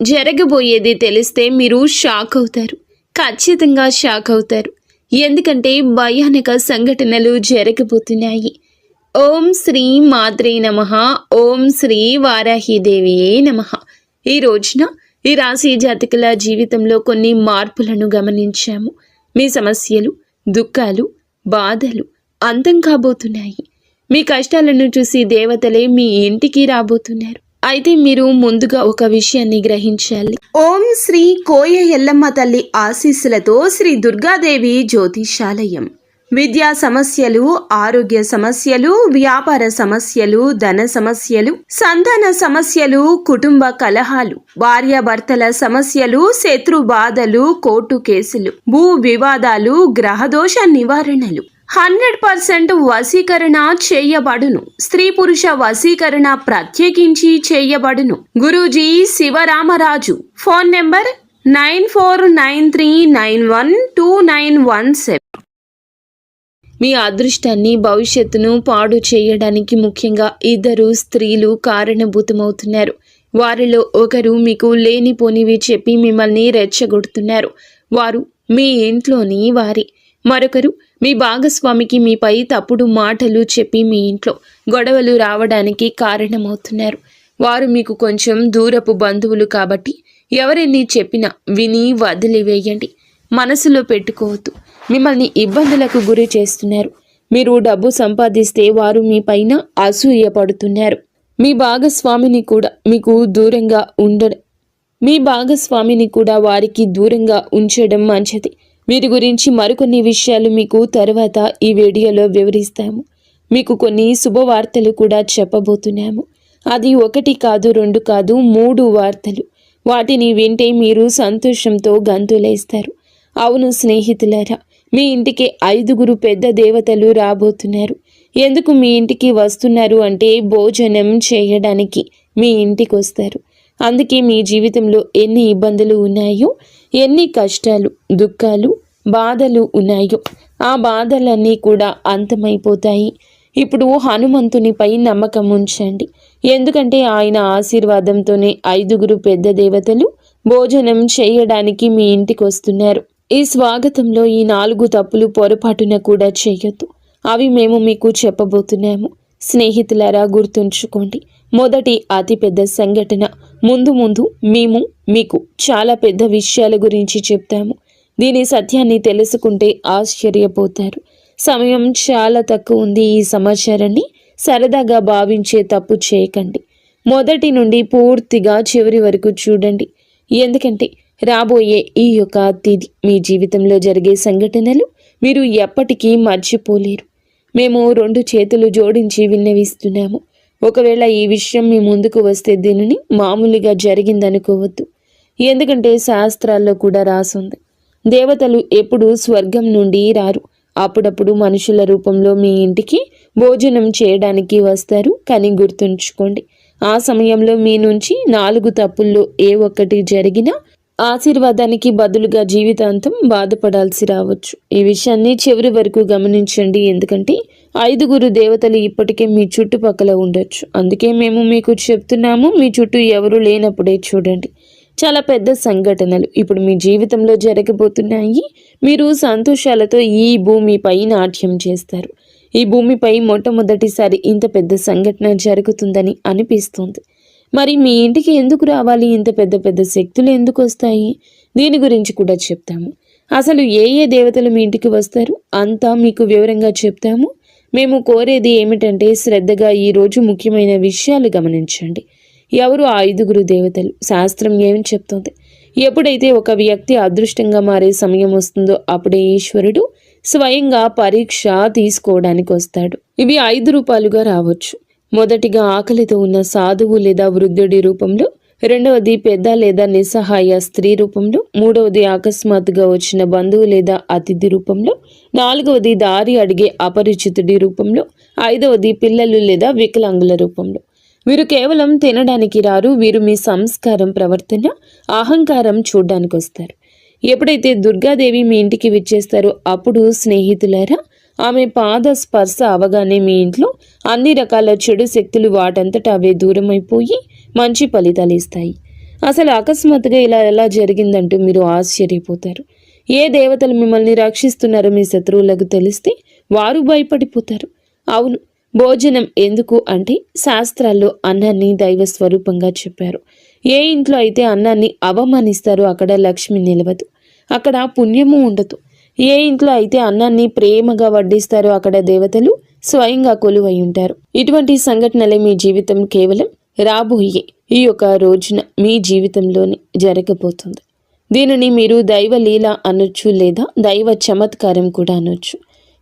జరగబోయేది తెలిస్తే మీరు షాక్ అవుతారు. ఖచ్చితంగా షాక్ అవుతారు. ఎందుకంటే భయానక సంఘటనలు జరగబోతున్నాయి. ఓం శ్రీ మాత్రే నమః. ఓం శ్రీ వారాహిదేవియే నమః. ఈ రోజున ఈ రాశి జాతకుల జీవితంలో కొన్ని మార్పులను గమనించాము. మీ సమస్యలు, దుఃఖాలు, బాధలు అంతం కాబోతున్నాయి. మీ కష్టాలను చూసి దేవతలే మీ ఇంటికి రాబోతున్నారు. అయితే మీరు ముందుగా ఒక విషయాన్ని గ్రహించాలి. ఓం శ్రీ కోయ ఎల్లమ్మ తల్లి ఆశీస్సులతో శ్రీ దుర్గాదేవి జ్యోతిషాలయం. విద్యా సమస్యలు, ఆరోగ్య సమస్యలు, వ్యాపార సమస్యలు, ధన సమస్యలు, సంతాన సమస్యలు, కుటుంబ కలహాలు, భార్యాభర్తల సమస్యలు, శత్రు బాధలు, కోర్టు కేసులు, భూ వివాదాలు, గ్రహదోష నివారణలు 100% వశీకరణ చేయబడును. స్త్రీ పురుష వశీకరణ ప్రత్యేకించి చేయబడును. గురూజీ శివరామరాజు. Phone number 9493912917. మీ అదృష్టాన్ని, భవిష్యత్తును పాడు చేయడానికి ముఖ్యంగా ఇద్దరు స్త్రీలు కారణభూతమవుతున్నారు. వారిలో ఒకరు మీకు లేనిపోనివి చెప్పి మిమ్మల్ని రెచ్చగొడుతున్నారు. వారు మీ ఇంట్లోని వారి. మరొకరు మీ భాగస్వామికి మీపై తప్పుడు మాటలు చెప్పి మీ ఇంట్లో గొడవలు రావడానికి కారణమవుతున్నారు. వారు మీకు కొంచెం దూరపు బంధువులు కాబట్టి ఎవరెన్ని చెప్పినా విని వదిలివేయండి. మనసులో పెట్టుకోవద్దు. మిమ్మల్ని ఇబ్బందులకు గురి చేస్తున్నారు. మీరు డబ్బు సంపాదిస్తే వారు మీ పైన అసూయపడుతున్నారు. మీ భాగస్వామిని కూడా వారికి దూరంగా ఉంచడం మంచిది. వీరి గురించి మరికొన్ని విషయాలు మీకు తర్వాత ఈ వీడియోలో వివరిస్తాము. మీకు కొన్ని శుభవార్తలు కూడా చెప్పబోతున్నాము. అది 1 కాదు, 2 కాదు, 3 వార్తలు. వాటిని వింటే మీరు సంతోషంతో గంతులేస్తారు. అవును స్నేహితులారా, మీ ఇంటికి 5 పెద్ద దేవతలు రాబోతున్నారు. ఎందుకు మీ ఇంటికి వస్తున్నారు అంటే భోజనం చేయడానికి మీ ఇంటికి వస్తారు. అందుకే మీ జీవితంలో ఎన్ని ఇబ్బందులు ఉన్నాయో, ఎన్ని కష్టాలు, దుఃఖాలు, బాధలు ఉన్నాయో ఆ బాధలన్నీ కూడా అంతమైపోతాయి. ఇప్పుడు హనుమంతునిపై నమ్మకం ఉంచండి. ఎందుకంటే ఆయన ఆశీర్వాదంతోనే 5 పెద్ద దేవతలు భోజనం చేయడానికి మీ ఇంటికి వస్తున్నారు. ఈ స్వాగతంలో ఈ 4 తప్పులు పొరపాటున కూడా చేయొద్దు. అవి మేము మీకు చెప్పబోతున్నాము. స్నేహితులారా, గుర్తుంచుకోండి. మొదటి అతిపెద్ద సంఘటన. ముందు మేము మీకు చాలా పెద్ద విషయాల గురించి చెప్తాము. దీని సత్యాన్ని తెలుసుకుంటే ఆశ్చర్యపోతారు. సమయం చాలా తక్కువ ఉంది. ఈ సమాచారాన్ని సరదాగా భావించే తప్పు చేయకండి. మొదటి నుండి పూర్తిగా చివరి వరకు చూడండి. ఎందుకంటే రాబోయే ఈ యొక్క తిథి మీ జీవితంలో జరిగే సంఘటనలు మీరు ఎప్పటికీ మర్చిపోలేరు. మేము 2 చేతులు జోడించి విన్నవిస్తున్నాము. ఒకవేళ ఈ విషయం మీ ముందుకు వస్తే దీనిని మామూలుగా జరిగిందనుకోవద్దు. ఎందుకంటే శాస్త్రాల్లో కూడా రాసుంది, దేవతలు ఎప్పుడూ స్వర్గం నుండి రారు. అప్పుడప్పుడు మనుషుల రూపంలో మీ ఇంటికి భోజనం చేయడానికి వస్తారు. కానీ గుర్తుంచుకోండి, ఆ సమయంలో మీ నుంచి 4 తప్పుల్లో ఏ ఒక్కటి జరిగినా ఆశీర్వాదానికి బదులుగా జీవితాంతం బాధపడాల్సి రావచ్చు. ఈ విషయాన్ని చివరి వరకు గమనించండి. ఎందుకంటే 5 దేవతలు ఇప్పటికే మీ చుట్టుపక్కల ఉండొచ్చు. అందుకే మేము మీకు చెప్తున్నాము. మీ చుట్టూ ఎవరు లేనప్పుడే చూడండి. చాలా పెద్ద సంఘటనలు ఇప్పుడు మీ జీవితంలో జరగబోతున్నాయి. మీరు సంతోషాలతో ఈ భూమిపై నాట్యం చేస్తారు. ఈ భూమిపై మొట్టమొదటిసారి ఇంత పెద్ద సంఘటన జరుగుతుందని అనిపిస్తుంది. మరి మీ ఇంటికి ఎందుకు రావాలి? ఇంత పెద్ద శక్తులు ఎందుకు వస్తాయి? దీని గురించి కూడా చెప్తాము. అసలు ఏ దేవతలు మీ ఇంటికి వస్తారు అంతా మీకు వివరంగా చెప్తాము. మేము కోరేది ఏమిటంటే శ్రద్ధగా ఈరోజు ముఖ్యమైన విషయాలు గమనించండి. ఎవరు ఆ 5 దేవతలు? శాస్త్రం ఏమి చెప్తుంది? ఎప్పుడైతే ఒక వ్యక్తి అదృష్టంగా మారే సమయం వస్తుందో అప్పుడే ఈశ్వరుడు స్వయంగా పరీక్ష తీసుకోవడానికి వస్తాడు. ఇవి 5 రూపాలుగా రావచ్చు. మొదటిగా ఆకలితో ఉన్న సాధువు లేదా వృద్ధుడి రూపంలో, రెండవది పెద్ద లేదా నిస్సహాయ స్త్రీ రూపంలో, మూడవది అకస్మాత్తుగా వచ్చిన బంధువు లేదా అతిథి రూపంలో, నాలుగవది దారి అడిగే అపరిచితుడి రూపంలో, 5వది పిల్లలు లేదా వికలాంగుల రూపంలో. వీరు కేవలం తినడానికి రారు. వీరు మీ సంస్కారం, ప్రవర్తన, అహంకారం చూడ్డానికి వస్తారు. ఎప్పుడైతే దుర్గాదేవి మీ ఇంటికి విచ్చేస్తారో అప్పుడు స్నేహితులారా, ఆమె పాద స్పర్శ అవగానే మీ ఇంట్లో అన్ని రకాల చెడు శక్తులు వాటంతటా అవే దూరమైపోయి మంచి ఫలితాలు ఇస్తాయి. అసలు అకస్మాత్తుగా ఇలా ఎలా జరిగిందంటూ మీరు ఆశ్చర్యపోతారు. ఏ దేవతలు మిమ్మల్ని రక్షిస్తున్నారో మీ శత్రువులకు తెలిస్తే వారు భయపడిపోతారు. అవును, భోజనం ఎందుకు అంటే శాస్త్రాల్లో అన్నాన్ని దైవ స్వరూపంగా చెప్పారు. ఏ ఇంట్లో అయితే అన్నాన్ని అవమానిస్తారో అక్కడ లక్ష్మి నిలవదు, అక్కడ పుణ్యము ఉండదు. ఏ ఇంట్లో అయితే అన్నాన్ని ప్రేమగా వడ్డిస్తారో అక్కడ దేవతలు స్వయంగా కొలువై ఉంటారు. ఇటువంటి సంఘటనలే మీ జీవితం కేవలం రాబోయే ఈ యొక్క రోజున మీ జీవితంలోనే జరగబోతుంది. దీనిని మీరు దైవ లీల అనొచ్చు, లేదా దైవ చమత్కారం కూడా అనొచ్చు.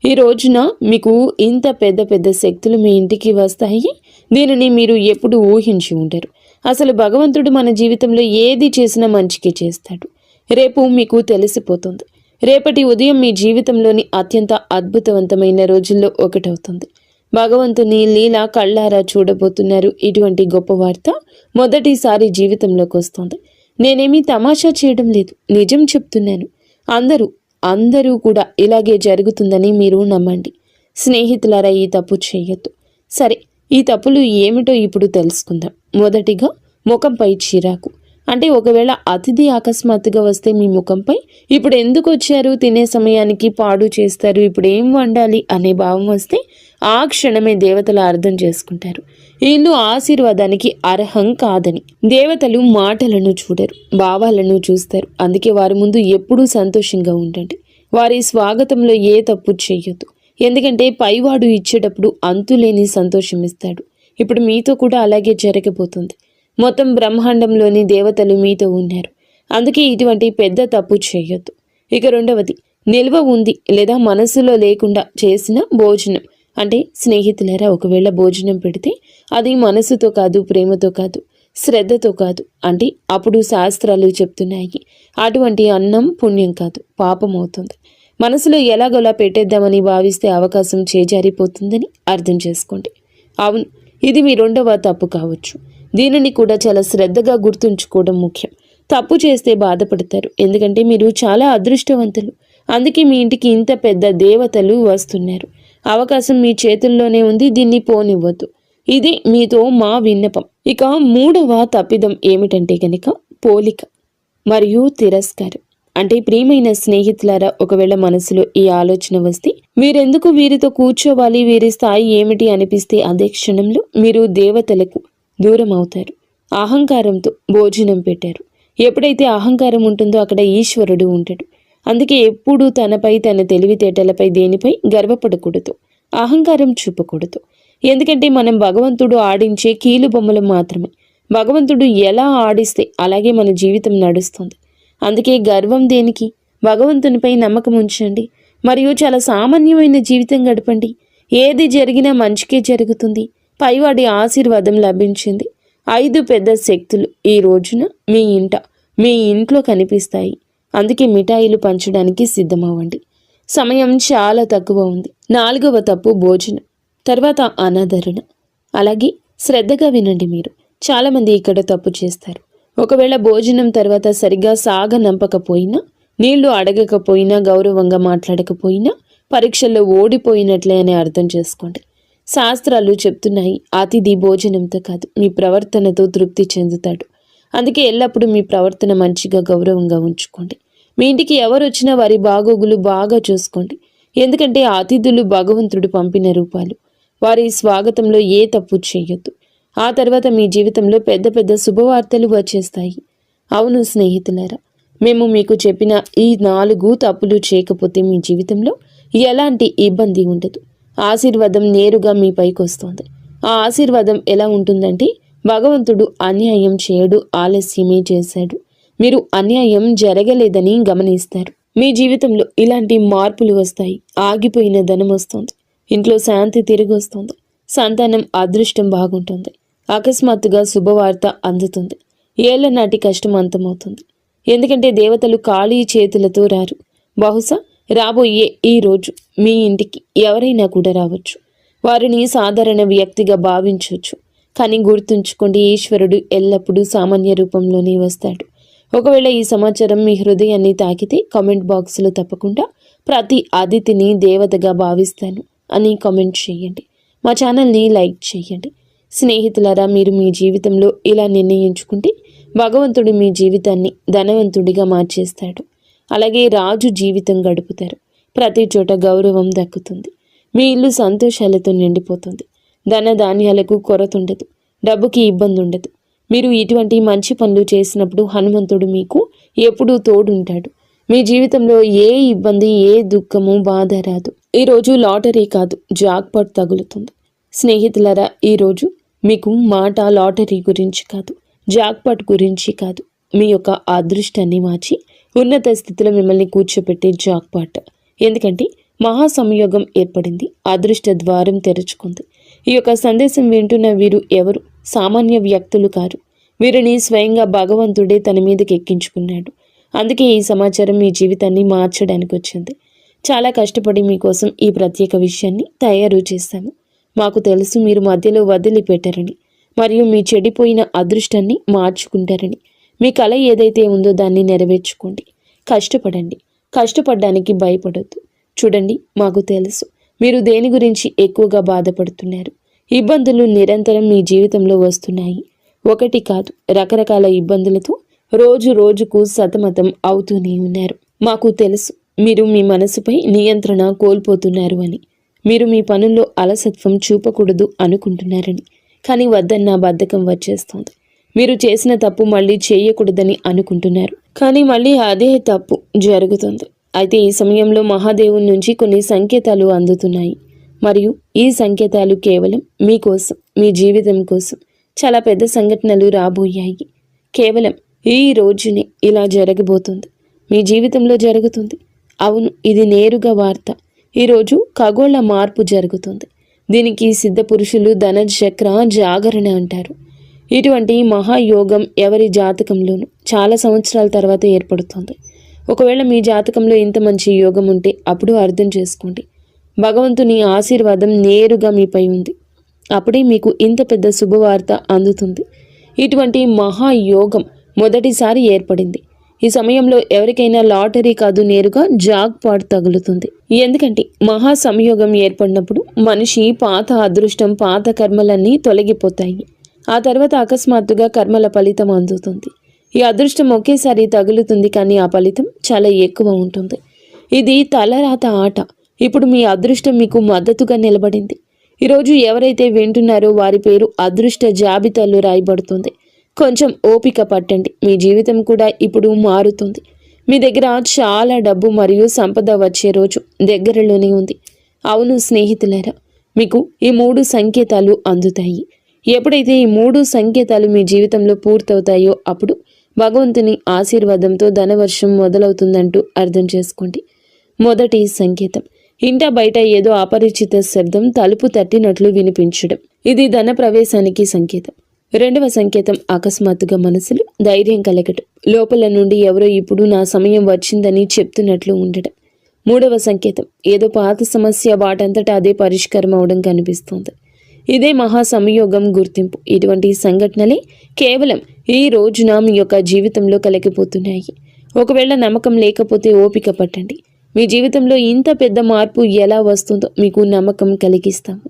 ఈ రోజున మీకు ఇంత పెద్ద పెద్ద శక్తులు మీ ఇంటికి వస్తాయి. దీనిని మీరు ఎప్పుడు ఊహించి ఉండరు. అసలు భగవంతుడు మన జీవితంలో ఏది చేసినా మంచికి చేస్తాడు. రేపు మీకు తెలిసిపోతుంది. రేపటి ఉదయం మీ జీవితంలోని అత్యంత అద్భుతవంతమైన రోజుల్లో ఒకటవుతుంది. భగవంతుని లీల కళ్ళారా చూడబోతున్నారు. ఇటువంటి గొప్ప వార్త మొదటిసారి జీవితంలోకి వస్తుంది. నేనేమీ తమాషా చేయడం లేదు, నిజం చెప్తున్నాను. అందరూ కూడా ఇలాగే జరుగుతుందని మీరు నమ్మండి. స్నేహితులారా, ఈ తప్పు చేయొద్దు. సరే, ఈ తప్పులు ఏమిటో ఇప్పుడు తెలుసుకుందాం. మొదటిగా, ముఖంపై చిరాకు. అంటే ఒకవేళ అతిథి అకస్మాత్తుగా వస్తే మీ ముఖంపై ఇప్పుడు ఎందుకు వచ్చారు, తినే సమయానికి పాడు చేస్తారు, ఇప్పుడు ఏం వండాలి అనే భావం వస్తే ఆ క్షణమే దేవతలు అర్థం చేసుకుంటారు వీళ్ళు ఆశీర్వాదానికి అర్హం కాదని. దేవతలు మాటలను చూడరు, భావాలను చూస్తారు. అందుకే వారి ముందు ఎప్పుడూ సంతోషంగా ఉండండి. వారి స్వాగతంలో ఏ తప్పు చేయొద్దు. ఎందుకంటే పైవాడు ఇచ్చేటప్పుడు అంతులేని సంతోషం ఇస్తాడు. ఇప్పుడు మీతో కూడా అలాగే జరగబోతుంది. మొత్తం బ్రహ్మాండంలోని దేవతలు మీతో ఉన్నారు. అందుకే ఇటువంటి పెద్ద తప్పు చేయొద్దు. ఇక రెండవది, నిల్వ ఉంది లేదా మనసులో లేకుండా చేసిన భోజనం. అంటే స్నేహితులారా, ఒకవేళ భోజనం పెడితే అది మనసుతో కాదు, ప్రేమతో కాదు, శ్రద్ధతో కాదు అంటే అప్పుడు శాస్త్రాలు చెప్తున్నాయి అటువంటి అన్నం పుణ్యం కాదు, పాపం అవుతుంది. మనసులో ఎలాగోలా పెట్టేద్దామని భావిస్తే అవకాశం చేజారిపోతుందని అర్థం చేసుకోండి. అవును, ఇది మీ రెండవ తప్పు కావచ్చు. దీనిని కూడా చాలా శ్రద్ధగా గుర్తుంచుకోవడం ముఖ్యం. తప్పు చేస్తే బాధపడతారు, ఎందుకంటే మీరు చాలా అదృష్టవంతులు. అందుకే మీ ఇంటికి ఇంత పెద్ద దేవతలు వస్తున్నారు. అవకాశం మీ చేతుల్లోనే ఉంది, దీన్ని పోనివ్వద్దు. ఇది మీతో మా విన్నపం. ఇక మూడవ తప్పిదం ఏమిటంటే గనక పోలిక మరియు తిరస్కారం. అంటే ప్రియమైన స్నేహితులారా, ఒకవేళ మనసులో ఈ ఆలోచన వస్తే మీరెందుకు వీరితో కూర్చోవాలి, వీరి స్థాయి ఏమిటి అనిపిస్తే అదే క్షణంలో మీరు దేవతలకు దూరం అవుతారు. అహంకారంతో భోజనం పెట్టారు. ఎప్పుడైతే అహంకారం ఉంటుందో అక్కడ ఈశ్వరుడు ఉంటాడు. అందుకే ఎప్పుడూ తనపై, తన తెలివితేటలపై, దేనిపై గర్వపడకూడదు, అహంకారం చూపకూడదు. ఎందుకంటే మనం భగవంతుడు ఆడించే కీలు బొమ్మలు మాత్రమే. భగవంతుడు ఎలా ఆడిస్తే అలాగే మన జీవితం నడుస్తుంది. అందుకే గర్వం దేనికి? భగవంతునిపై నమ్మకం ఉంచండి. మరియు చాలా సామాన్యమైన జీవితం గడపండి. ఏది జరిగినా మంచికే జరుగుతుంది. పైవాడి ఆశీర్వాదం లభించింది. 5 పెద్ద శక్తులు ఈ రోజున మీ ఇంట్లో కనిపిస్తాయి. అందుకే మిఠాయిలు పంచడానికి సిద్ధమవ్వండి. సమయం చాలా తక్కువ ఉంది. 4వ తప్పు భోజనం, తర్వాత అనాదరణ. అలాగే శ్రద్ధగా వినండి. మీరు చాలామంది ఇక్కడ తప్పు చేస్తారు. ఒకవేళ భోజనం తర్వాత సరిగ్గా సాగనంపకపోయినా, నీళ్లు అడగకపోయినా, గౌరవంగా మాట్లాడకపోయినా పరీక్షల్లో ఓడిపోయినట్లే అని అర్థం చేసుకోండి. శాస్త్రాలు చెప్తున్నాయి అతిథి భోజనంతో కాదు మీ ప్రవర్తనతో తృప్తి చెందుతాడు. అందుకే ఎల్లప్పుడూ మీ ప్రవర్తన మంచిగా, గౌరవంగా ఉంచుకోండి. మీ ఇంటికి ఎవరు వచ్చినా వారి బాగోగులు బాగా చూసుకోండి. ఎందుకంటే అతిథులు భగవంతుడు పంపిన రూపాలు. వారి స్వాగతంలో ఏ తప్పు చేయొద్దు. ఆ తర్వాత మీ జీవితంలో పెద్ద పెద్ద శుభవార్తలు వచ్చేస్తాయి. అవును స్నేహితులారా, మేము మీకు చెప్పిన ఈ 4 తప్పులు చేయకపోతే మీ జీవితంలో ఎలాంటి ఇబ్బంది ఉండదు. ఆశీర్వాదం నేరుగా మీ పైకి వస్తుంది. ఆ ఆశీర్వాదం ఎలా ఉంటుందంటే భగవంతుడు అన్యాయం చేయడు, ఆలస్యమే చేశాడు. మీరు అన్యాయం జరగలేదని గమనిస్తారు. మీ జీవితంలో ఇలాంటి మార్పులు వస్తాయి. ఆగిపోయిన ధనం వస్తుంది, ఇంట్లో శాంతి తిరిగి వస్తుంది, సంతానం అదృష్టం బాగుంటుంది, అకస్మాత్తుగా శుభవార్త అందుతుంది, ఏళ్ల నాటి కష్టం అంతమవుతుంది. ఎందుకంటే దేవతలు ఖాళీ చేతులతో రారు. బహుశా రాబోయే ఈ రోజు మీ ఇంటికి ఎవరైనా కూడా రావచ్చు. వారిని సాధారణ వ్యక్తిగా భావించవచ్చు. కానీ గుర్తుంచుకోండి, ఈశ్వరుడు ఎల్లప్పుడూ సామాన్య రూపంలోనే వస్తాడు. ఒకవేళ ఈ సమాచారం మీ హృదయాన్ని తాకితే కామెంట్ బాక్స్లో తప్పకుండా ప్రతి అతిథిని దేవతగా భావిస్తాను అని కామెంట్ చేయండి. మా ఛానల్ని లైక్ చేయండి. స్నేహితులారా, మీరు మీ జీవితంలో ఇలా నిర్ణయించుకుంటే భగవంతుడు మీ జీవితాన్ని ధనవంతుడిగా మార్చేస్తాడు. అలాగే రాజు జీవితం గడుపుతారు. ప్రతి చోట గౌరవం దక్కుతుంది. మీ ఇల్లు సంతోషాలతో నిండిపోతుంది. ధన ధాన్యాలకు కొరత ఉండదు. డబ్బుకి ఇబ్బంది ఉండదు. మీరు ఇటువంటి మంచి పనులు చేసినప్పుడు హనుమంతుడు మీకు ఎప్పుడూ తోడుంటాడు. మీ జీవితంలో ఏ ఇబ్బంది, ఏ దుఃఖము, బాధ రాదు. ఈరోజు లాటరీ కాదు, జాక్పాట్ తగులుతుంది. స్నేహితులారా, ఈరోజు మీకు మాట లాటరీ గురించి కాదు, జాక్పాట్ గురించి కాదు, మీ యొక్క అదృష్టాన్ని మార్చి ఉన్నత స్థితిలో మిమ్మల్ని కూర్చోపెట్టే జాక్పాట్. ఎందుకంటే మహాసంయోగం ఏర్పడింది. అదృష్ట ద్వారం తెరుచుకుంది. ఈ యొక్క సందేశం వింటున్న వీరు ఎవరు సామాన్య వ్యక్తులు కారు. వీరిని స్వయంగా భగవంతుడే తన మీదకి ఎక్కించుకున్నాడు. అందుకే ఈ సమాచారం మీ జీవితాన్ని మార్చడానికి వచ్చింది. చాలా కష్టపడి మీకోసం ఈ ప్రత్యేక విషయాన్ని తయారు చేశాము. మాకు తెలుసు మీరు మధ్యలో వదిలిపెట్టారని, మరియు మీ చెడిపోయిన అదృష్టాన్ని మార్చుకుంటారని. మీ కళ ఏదైతే ఉందో దాన్ని నెరవేర్చుకోండి. కష్టపడండి. కష్టపడడానికి భయపడొద్దు. చూడండి, మాకు తెలుసు మీరు దేని గురించి ఎక్కువగా బాధపడుతున్నారు. ఇబ్బందులు నిరంతరం మీ జీవితంలో వస్తున్నాయి. ఒకటి కాదు, రకరకాల ఇబ్బందులతో రోజు రోజుకు సతమతం అవుతూనే ఉన్నారు. మాకు తెలుసు మీరు మీ మనసుపై నియంత్రణ కోల్పోతున్నారు అని. మీరు మీ పనుల్లో అలసత్వం చూపకూడదు అనుకుంటున్నారని. కానీ వద్దన్న బద్ధకం వచ్చేస్తోంది. మీరు చేసిన తప్పు మళ్ళీ చేయకూడదని అనుకుంటున్నారు. కానీ మళ్ళీ అదే తప్పు జరుగుతుంది. అయితే ఈ సమయంలో మహాదేవుని నుంచి కొన్ని సంకేతాలు అందుతున్నాయి. మరియు ఈ సంకేతాలు కేవలం మీకోసం, మీ జీవితం కోసం. చాలా పెద్ద సంఘటనలు రాబోయాయి. కేవలం ఈ రోజునే ఇలా జరగబోతుంది. మీ జీవితంలో జరుగుతుంది. అవును, ఇది నేరుగా వార్త. ఈరోజు ఖగోళ మార్పు జరుగుతుంది. దీనికి సిద్ధ పురుషులు ధనచక్ర జాగరణ అంటారు. ఇటువంటి మహాయోగం ఎవరి జాతకంలోనూ చాలా సంవత్సరాల తర్వాత ఏర్పడుతుంది. ఒకవేళ మీ జాతకంలో ఇంత మంచి యోగం ఉంటే అప్పుడు అర్థం చేసుకోండి, భగవంతుని ఆశీర్వాదం నేరుగా మీపై ఉంది. అప్పుడే మీకు ఇంత పెద్ద శుభవార్త అందుతుంది. ఇటువంటి మహాయోగం మొదటిసారి ఏర్పడింది. ఈ సమయంలో ఎవరికైనా లాటరీ కాదు, నేరుగా జాక్పాట్ తగులుతుంది. ఎందుకంటే మహా సంయోగం ఏర్పడినప్పుడు మనిషి పాత అదృష్టం, పాత కర్మలన్నీ తొలగిపోతాయి. ఆ తర్వాత అకస్మాత్తుగా కర్మల ఫలితం అందుతుంది. ఈ అదృష్టం ఒకేసారి తగులుతుంది, కానీ ఆ ఫలితం చాలా ఎక్కువ ఉంటుంది. ఇది తలరాత ఆట. ఇప్పుడు మీ అదృష్టం మీకు మద్దతుగా నిలబడింది. ఈరోజు ఎవరైతే వింటున్నారో వారి పేరు అదృష్ట జాబితాలో రాయబడుతుంది. కొంచెం ఓపిక పట్టండి. మీ జీవితం కూడా ఇప్పుడు మారుతుంది. మీ దగ్గర చాలా డబ్బు మరియు సంపద వచ్చే రోజు దగ్గరలోనే ఉంది. అవును స్నేహితులారా, మీకు ఈ 3 సంకేతాలు అందుతాయి. ఎప్పుడైతే ఈ 3 సంకేతాలు మీ జీవితంలో పూర్తవుతాయో అప్పుడు భగవంతుని ఆశీర్వాదంతో ధనవర్షం మొదలవుతుందంటూ అర్థం చేసుకోండి. మొదటి సంకేతం, ఇంట బయట ఏదో అపరిచిత శబ్దం తలుపు తట్టినట్లు వినిపించడం. ఇది ధన ప్రవేశానికి సంకేతం. రెండవ సంకేతం, అకస్మాత్తుగా మనసులో ధైర్యం కలగటం. లోపల నుండి ఎవరో ఇప్పుడు నా సమయం వచ్చిందని చెప్తున్నట్లు ఉండటం. మూడవ సంకేతం, ఏదో పాత సమస్య వాటంతటా అదే పరిష్కారం అవడం కనిపిస్తుంది. ఇదే మహా సంయోగం గుర్తింపు. ఇటువంటి సంఘటనలే కేవలం ఈ రోజున మీ యొక్క జీవితంలో కలిగిపోతున్నాయి. ఒకవేళ నమ్మకం లేకపోతే ఓపిక పట్టండి. మీ జీవితంలో ఇంత పెద్ద మార్పు ఎలా వస్తుందో మీకు నమ్మకం కలిగిస్తాము.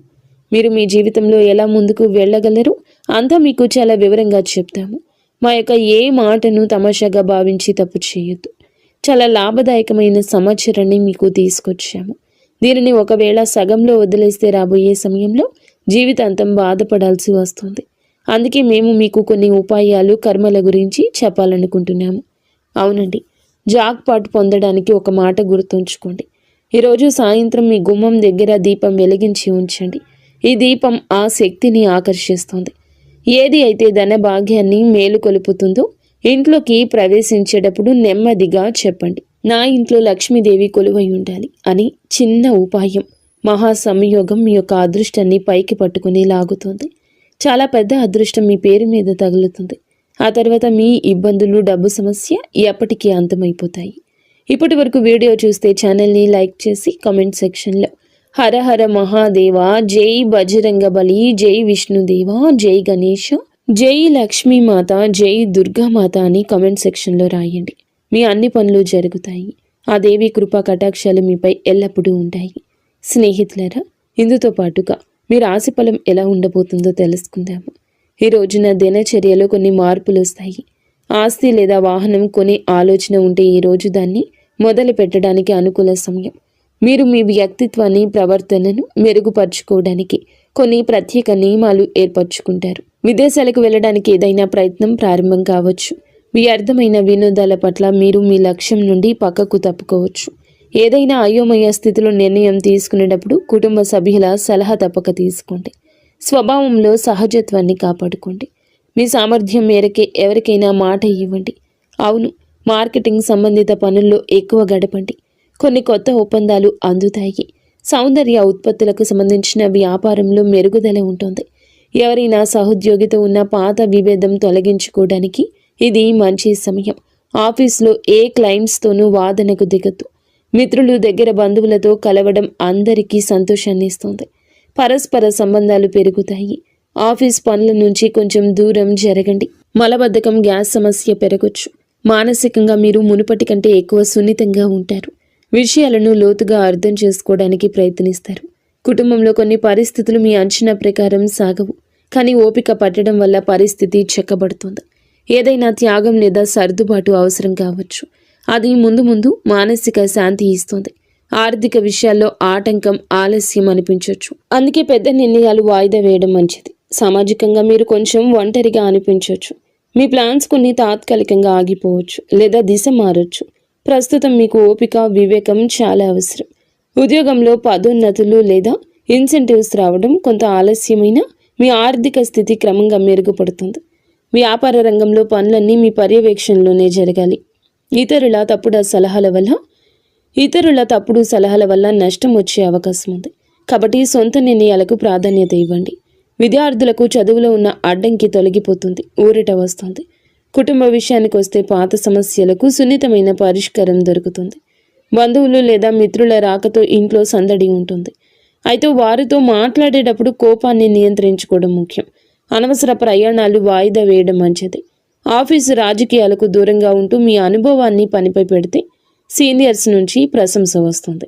మీరు మీ జీవితంలో ఎలా ముందుకు వెళ్ళగలరు అంతా మీకు చాలా వివరంగా చెప్తాము. మా యొక్క ఏ మాటను తమాషాగా భావించి తప్పు చేయొద్దు. చాలా లాభదాయకమైన సమాచారాన్ని మీకు తీసుకొచ్చాము. దీనిని ఒకవేళ సగంలో వదిలేస్తే రాబోయే సమయంలో జీవితాంతం బాధపడాల్సి వస్తుంది. అందుకే మేము మీకు కొన్ని ఉపాయాలు, కర్మల గురించి చెప్పాలనుకుంటున్నాము. అవునండి, జాక్పాట్ పొందడానికి ఒక మాట గుర్తుంచుకోండి. ఈరోజు సాయంత్రం మీ గుమ్మం దగ్గర దీపం వెలిగించి ఉంచండి. ఈ దీపం ఆ శక్తిని ఆకర్షిస్తుంది. ఏది అయితే ధన భాగ్యాన్ని మేలుకొలుపుతుందో ఇంట్లోకి ప్రవేశించేటప్పుడు నెమ్మదిగా చెప్పండి, నా ఇంట్లో లక్ష్మీదేవి కొలువై ఉండాలి అని. చిన్న ఉపాయం మహా సంయోగం మీ యొక్క అదృష్టాన్ని పైకి పట్టుకుని లాగుతుంది. చాలా పెద్ద అదృష్టం మీ పేరు మీద తగులుతుంది. ఆ తర్వాత మీ ఇబ్బందులు, డబ్బు సమస్య ఎప్పటికీ అంతమైపోతాయి. ఇప్పటి వరకు వీడియో చూస్తే ఛానల్ని లైక్ చేసి కామెంట్ సెక్షన్లో హర హర మహాదేవ, జై బజరంగ బలి, జై విష్ణుదేవ, జై గణేష, జై లక్ష్మీమాత, జై దుర్గామాత అని కామెంట్ సెక్షన్లో రాయండి. మీ అన్ని పనులు జరుగుతాయి. ఆ దేవి కృపా కటాక్షాలు మీపై ఎల్లప్పుడూ ఉంటాయి. స్నేహితులారా, ఇందుతో పాటుగా మీ రాశి ఫలం ఎలా ఉండబోతుందో తెలుసుకుందాము. ఈ రోజున దినచర్యలో కొన్ని మార్పులు వస్తాయి. ఆస్తి లేదా వాహనం కొనే ఆలోచన ఉంటే ఈ రోజు దాన్ని మొదలు పెట్టడానికి అనుకూల సమయం. మీరు మీ వ్యక్తిత్వాన్ని, ప్రవర్తనను మెరుగుపరుచుకోవడానికి కొన్ని ప్రత్యేక నియమాలు ఏర్పరచుకుంటారు. విదేశాలకు వెళ్ళడానికి ఏదైనా ప్రయత్నం ప్రారంభం కావచ్చు. వ్యర్థమైన వినోదాల పట్ల మీరు మీ లక్ష్యం నుండి పక్కకు తప్పుకోవచ్చు. ఏదైనా అయోమయ స్థితిలో నిర్ణయం తీసుకునేటప్పుడు కుటుంబ సభ్యుల సలహా తప్పక తీసుకోండి. స్వభావంలో సహజత్వాన్ని కాపాడుకోండి. మీ సామర్థ్యం మేరకే ఎవరికైనా మాట ఇవ్వండి. అవును, మార్కెటింగ్ సంబంధిత పనుల్లో ఎక్కువ గడపండి. కొన్ని కొత్త ఒప్పందాలు అందుతాయి. సౌందర్య ఉత్పత్తులకు సంబంధించిన వ్యాపారంలో మెరుగుదల ఉంటుంది. ఎవరైనా సహోద్యోగితో ఉన్న పాత విభేదం తొలగించుకోవడానికి ఇది మంచి సమయం. ఆఫీస్లో ఏ క్లయింట్స్తోనూ వాదనకు దిగద్దు. మిత్రులు, దగ్గర బంధువులతో కలవడం అందరికీ సంతోషాన్ని ఇస్తుంది. పరస్పర సంబంధాలు పెరుగుతాయి. ఆఫీస్ పనుల నుంచి కొంచెం దూరం జరగండి. మలబద్ధకం, గ్యాస్ సమస్య పెరగొచ్చు. మానసికంగా మీరు మునుపటి కంటే ఎక్కువ సున్నితంగా ఉంటారు. విషయాలను లోతుగా అర్థం చేసుకోవడానికి ప్రయత్నిస్తారు. కుటుంబంలో కొన్ని పరిస్థితులు మీ అంచనా ప్రకారం సాగవు, కానీ ఓపిక పట్టడం వల్ల పరిస్థితి చెక్కబడుతుంది. ఏదైనా త్యాగం లేదా సర్దుబాటు అవసరం కావచ్చు. అది ముందు ముందు మానసిక శాంతి ఇస్తుంది. ఆర్థిక విషయాల్లో ఆటంకం, ఆలస్యం అనిపించవచ్చు. అందుకే పెద్ద నిర్ణయాలు వాయిదా వేయడం మంచిది. సామాజికంగా మీరు కొంచెం ఒంటరిగా అనిపించవచ్చు. మీ ప్లాన్స్ కొన్ని తాత్కాలికంగా ఆగిపోవచ్చు లేదా దిశ మారొచ్చు. ప్రస్తుతం మీకు ఓపిక, వివేకం చాలా అవసరం. ఉద్యోగంలో పదోన్నతులు లేదా ఇన్సెంటివ్స్ రావడం కొంత ఆలస్యమైన మీ ఆర్థిక స్థితి క్రమంగా మెరుగుపడుతుంది. వ్యాపార రంగంలో పనులన్నీ మీ పర్యవేక్షణలోనే జరగాలి. ఇతరుల తప్పుడు సలహాల వల్ల నష్టం వచ్చే అవకాశం ఉంది. కాబట్టి సొంత నిర్ణయాలకు ప్రాధాన్యత ఇవ్వండి. విద్యార్థులకు చదువులో ఉన్న అడ్డంకి తొలగిపోతుంది, ఊరట వస్తుంది. కుటుంబ విషయానికి వస్తే పాత సమస్యలకు సున్నితమైన పరిష్కారం దొరుకుతుంది. బంధువులు లేదా మిత్రుల రాకతో ఇంట్లో సందడి ఉంటుంది. అయితే వారితో మాట్లాడేటప్పుడు కోపాన్ని నియంత్రించుకోవడం ముఖ్యం. అనవసర ప్రయాణాలు వాయిదా వేయడం మంచిది. ఆఫీసు రాజకీయాలకు దూరంగా ఉంటూ మీ అనుభవాన్ని పనిపై పెడితే సీనియర్స్ నుంచి ప్రశంస వస్తుంది.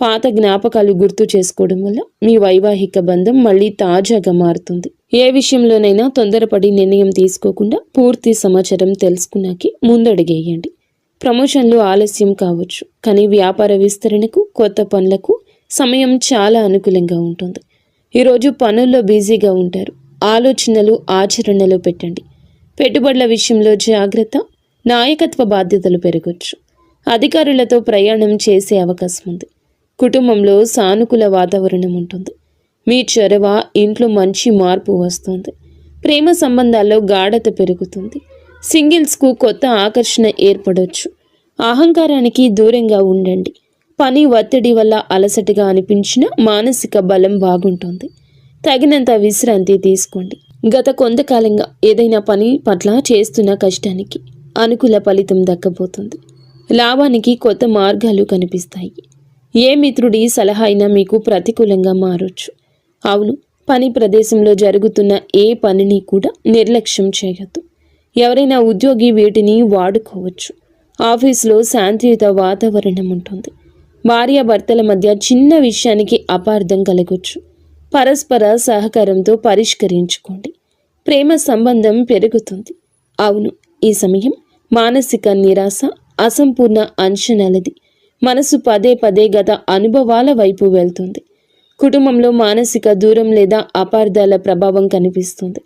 పాత జ్ఞాపకాలు గుర్తు చేసుకోవడం వల్ల మీ వైవాహిక బంధం మళ్ళీ తాజాగా మారుతుంది. ఏ విషయంలోనైనా తొందరపడి నిర్ణయం తీసుకోకుండా పూర్తి సమాచారం తెలుసుకున్నాకే ముందడుగేయండి. ప్రమోషన్లు ఆలస్యం కావచ్చు, కానీ వ్యాపార విస్తరణకు, కొత్త పనులకు సమయం చాలా అనుకూలంగా ఉంటుంది. ఈరోజు పనుల్లో బిజీగా ఉంటారు. ఆలోచనలు ఆచరణలో పెట్టండి. పెట్టుబడుల విషయంలో జాగ్రత్త. నాయకత్వ బాధ్యతలు పెరగొచ్చు. అధికారులతో ప్రయాణం చేసే అవకాశం ఉంది. కుటుంబంలో సానుకూల వాతావరణం ఉంటుంది. మీ చొరవ ఇంట్లో మంచి మార్పు వస్తుంది. ప్రేమ సంబంధాల్లో గాఢత పెరుగుతుంది. సింగిల్స్కు కొత్త ఆకర్షణ ఏర్పడవచ్చు. అహంకారానికి దూరంగా ఉండండి. పని ఒత్తిడి వల్ల అలసటగా అనిపించిన మానసిక బలం బాగుంటుంది. తగినంత విశ్రాంతి తీసుకోండి. గత కొంతకాలంగా ఏదైనా పని పట్ల చేస్తున్న కష్టానికి అనుకూల ఫలితం దక్కబోతుంది. లాభానికి కొత్త మార్గాలు కనిపిస్తాయి. ఏ మిత్రుడి సలహా అయినా మీకు ప్రతికూలంగా మారొచ్చు. అవును, పని ప్రదేశంలో జరుగుతున్న ఏ పనిని కూడా నిర్లక్ష్యం చేయొద్దు. ఎవరైనా ఉద్యోగి వీటిని వాడుకోవచ్చు. ఆఫీసులో శాంతియుత వాతావరణం ఉంటుంది. భార్యాభర్తల మధ్య చిన్న విషయానికి అపార్థం కలగొచ్చు. పరస్పర సహకారంతో పరిష్కరించుకోండి. ప్రేమ సంబంధం పెరుగుతుంది. అవును, ఈ సమయం మానసిక నిరాశ, అసంపూర్ణ అంచనాలది. మనసు పదే పదే గత అనుభవాల వైపు వెళ్తుంది. కుటుంబంలో మానసిక దూరం లేదా అపార్థాల ప్రభావం కనిపిస్తుంది.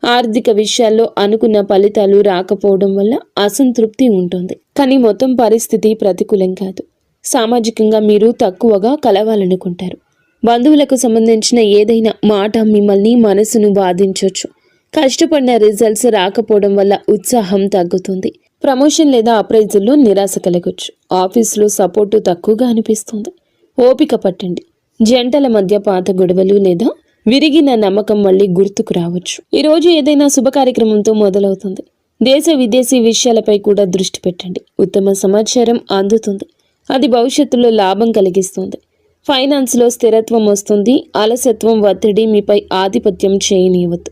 ఆర్థిక విషయాల్లో అనుకున్న ఫలితాలు రాకపోవడం వల్ల అసంతృప్తి ఉంటుంది. కానీ మొత్తం పరిస్థితి ప్రతికూలం కాదు. సామాజికంగా మీరు తక్కువగా కలవాలనుకుంటారు. బంధువులకు సంబంధించిన ఏదైనా మాట మిమ్మల్ని మనసును బాధించవచ్చు. కష్టపడిన రిజల్ట్స్ రాకపోవడం వల్ల ఉత్సాహం తగ్గుతుంది. ప్రమోషన్ లేదా అప్రైజుల్లో నిరాశ కలగొచ్చు. ఆఫీసులో సపోర్టు తక్కువగా అనిపిస్తుంది. ఓపిక పట్టండి. జంటల మధ్య పాత గొడవలు లేదా విరిగిన నమ్మకం మళ్ళీ గుర్తుకు రావచ్చు. ఈరోజు ఏదైనా శుభ కార్యక్రమంతో మొదలవుతుంది. దేశ విదేశీ విషయాలపై కూడా దృష్టి పెట్టండి. ఉత్తమ సమాచారం అందుతుంది. అది భవిష్యత్తులో లాభం కలిగిస్తుంది. ఫైనాన్స్లో స్థిరత్వం వస్తుంది. అలసత్వం, ఒత్తిడి మీపై ఆధిపత్యం చేయనివ్వద్దు.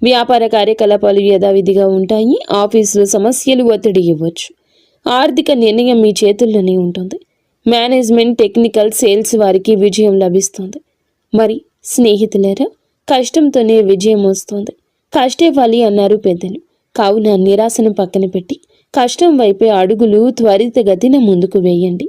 వ్యాపార కార్యకలాపాలు యథావిధిగా ఉంటాయి. ఆఫీసులో సమస్యలు ఒత్తిడి ఇవ్వచ్చు. ఆర్థిక నిర్ణయం మీ చేతుల్లోనే ఉంటుంది. మేనేజ్మెంట్, టెక్నికల్, సేల్స్ వారికి విజయం లభిస్తుంది. మరి స్నేహితులారా, కష్టంతోనే విజయం వస్తుంది. కష్టే ఫలి అన్నారు పెద్దలు. కావున నిరాశను పక్కన పెట్టి కష్టం వైపే అడుగులు త్వరితగతిన ముందుకు వేయండి.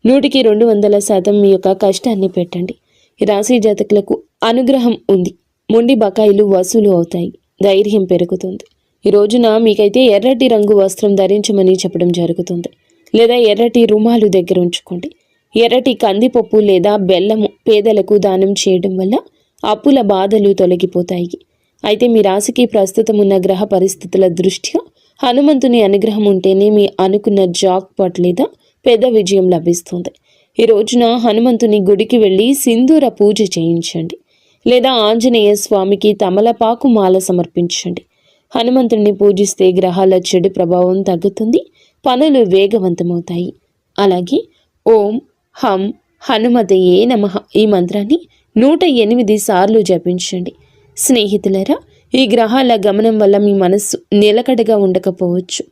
100% మీ యొక్క కష్టాన్ని పెట్టండి. ఈ రాశి జాతకులకు అనుగ్రహం ఉంది. మొండి బకాయిలు వసూలు అవుతాయి. ధైర్యం పెరుగుతుంది. ఈ రోజున మీకైతే ఎర్రటి రంగు వస్త్రం ధరించమని చెప్పడం జరుగుతుంది. లేదా ఎర్రటి రుమాలు దగ్గర ఉంచుకోండి. ఎర్రటి కందిపప్పు లేదా బెల్లము పేదలకు దానం చేయడం వల్ల అప్పుల బాధలు తొలగిపోతాయి. అయితే మీ రాశికి ప్రస్తుతం ఉన్న గ్రహ పరిస్థితుల దృష్ట్యా హనుమంతుని అనుగ్రహం ఉంటేనే మీ అనుకున్న జాక్పాట్ లేదా పెద్ద విజయం లభిస్తుంది. ఈ రోజున హనుమంతుని గుడికి వెళ్ళి సింధూర పూజ చేయించండి. లేదా ఆంజనేయ స్వామికి తమలపాకు మాల సమర్పించండి. హనుమంతుడిని పూజిస్తే గ్రహాల చెడు ప్రభావం తగ్గుతుంది. పనులు వేగవంతమవుతాయి. అలాగే ఓం హం హనుమతయే నమః ఈ మంత్రాన్ని 108 సార్లు జపించండి. స్నేహితులరా, ఈ గ్రహాల గమనం వల్ల మీ మనస్సు నిలకడగా ఉండకపోవచ్చు.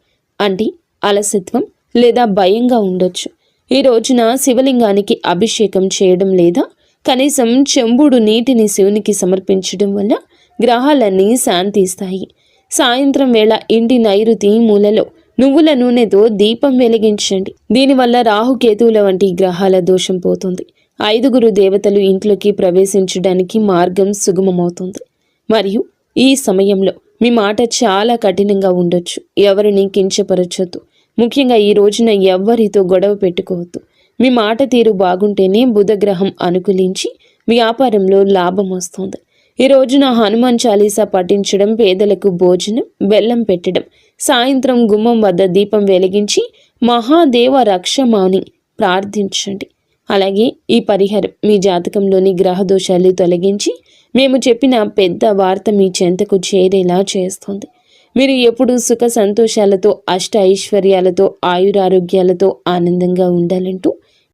అంటే అలసత్వం లేదా భయంగా ఉండొచ్చు. ఈ రోజున శివలింగానికి అభిషేకం చేయడం లేదా కనీసం చెంబుడు నీటిని శివునికి సమర్పించడం వల్ల గ్రహాలన్నీ శాంతిస్తాయి. సాయంత్రం వేళ ఇంటి నైరుతి మూలలో నువ్వుల నూనెతో దీపం వెలిగించండి. దీనివల్ల రాహుకేతువుల వంటి గ్రహాల దోషం పోతుంది. 5 దేవతలు ఇంట్లోకి ప్రవేశించడానికి మార్గం సుగమమవుతుంది. మరియు ఈ సమయంలో మీ మాట చాలా కఠినంగా ఉండొచ్చు. ఎవరిని కించపరచొద్దు. ముఖ్యంగా ఈ రోజున ఎవ్వరితో గొడవ పెట్టుకోవద్దు. మీ మాట తీరు బాగుంటేనే బుధగ్రహం అనుకూలించి వ్యాపారంలో లాభం వస్తుంది. ఈ రోజున హనుమాన్ చాలీసా పఠించడం, పేదలకు భోజనం, బెల్లం పెట్టడం, సాయంత్రం గుమ్మం వద్ద దీపం వెలిగించి మహాదేవ రక్షమాని ప్రార్థించండి. అలాగే ఈ పరిహారం మీ జాతకంలోని గ్రహ దోషాలు తొలగించి మేము చెప్పిన పెద్ద వార్త మీ చెంతకు చేరేలా చేస్తుంది. మీరు ఎప్పుడూ సుఖ సంతోషాలతో, అష్ట ఐశ్వర్యాలతో, ఆయురారోగ్యాలతో ఆనందంగా ఉండాలంటూ